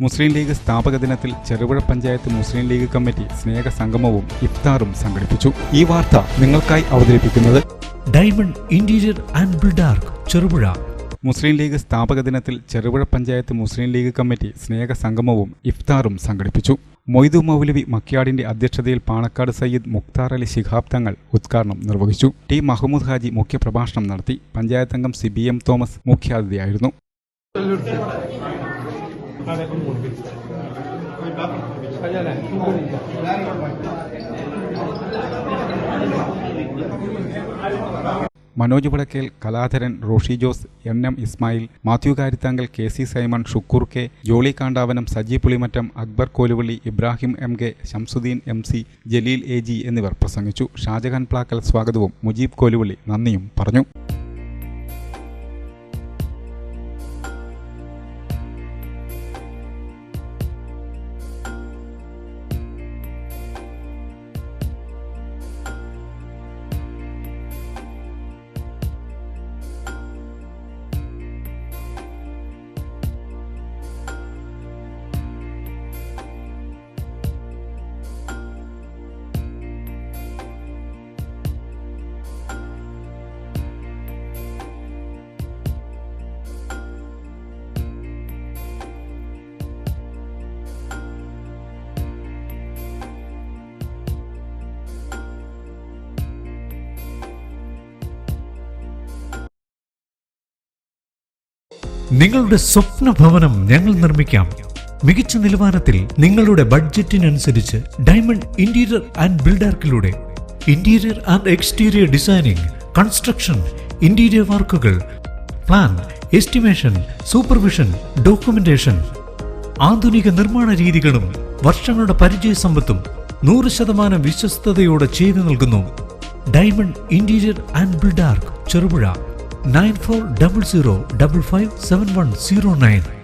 മുസ്ലിം league സ്ഥാപക ദിനത്തിൽ ചെറുപുഴ പഞ്ചായത്ത് മുസ്ലിം league committee സ്നേഹ സംഗമവും ഇഫ്താറും സംഘടിപ്പിച്ചു. ഈ വാർത്ത നിങ്ങൾക്കായി അവതരിപ്പിക്കുന്നത് diamond interior and Buildark Cherupuzha. Muslim league സ്ഥാപക ദിനത്തിൽ ചെറുപുഴ പഞ്ചായത്ത് മുസ്ലിം ലീഗ് കമ്മിറ്റി സ്നേഹ സംഗമവും ഇഫ്താറും സംഘടിപ്പിച്ചു. മൊയ്തു മൗലവി മക്യാടിന്റെ അധ്യക്ഷതയിൽ പാണക്കാട് സയ്യിദ് മുഖ്താർ അലി ശിഹാബ് തങ്ങൾ ഉദ്ഘാടനം നിർവഹിച്ചു. ടി മഹമ്മൂദ് ഹാജി മുഖ്യപ്രഭാഷണം നടത്തി. പഞ്ചായത്ത് അംഗം CBM തോമസ് മുഖ്യാതിഥിയായിരുന്നു. Manoj Vadakkel, Kaladharan, Roshi Jose, NM Ismail, Mathew Karithankal, KC Simon, Shukoor K, Jolly Kandavanam, Saji Pulimattam, Akbar Koluvalli, Ibrahim MK, Shamsuddin MC, Jaleel AG എന്നിവർ പ്രസംഗിച്ചു. ഷാജഹാൻ പ്ലാക്കൽ സ്വാഗതവും മുജീബ് കോലുവള്ളി നന്ദിയും പറഞ്ഞു. നിങ്ങളുടെ സ്വപ്ന ഭവനം ഞങ്ങൾ നിർമ്മിക്കാം. മികച്ച നിലവാരത്തിൽ നിങ്ങളുടെ ബഡ്ജറ്റിനനുസരിച്ച് ഡയമണ്ട് ഇന്റീരിയർ ആൻഡ് ബിൽഡാർക്കിലൂടെ interior and exterior designing, construction, interior വർക്കുകൾ, പ്ലാൻ, എസ്റ്റിമേഷൻ, സൂപ്പർവിഷൻ, ഡോക്യുമെന്റേഷൻ, ആധുനിക നിർമ്മാണ രീതികളും വർഷങ്ങളുടെ പരിചയ സമ്പത്തും 100% വിശ്വസ്തയോടെ ചെയ്തു നൽകുന്നു. Diamond interior and Buildark Cherupuzha. 9400557109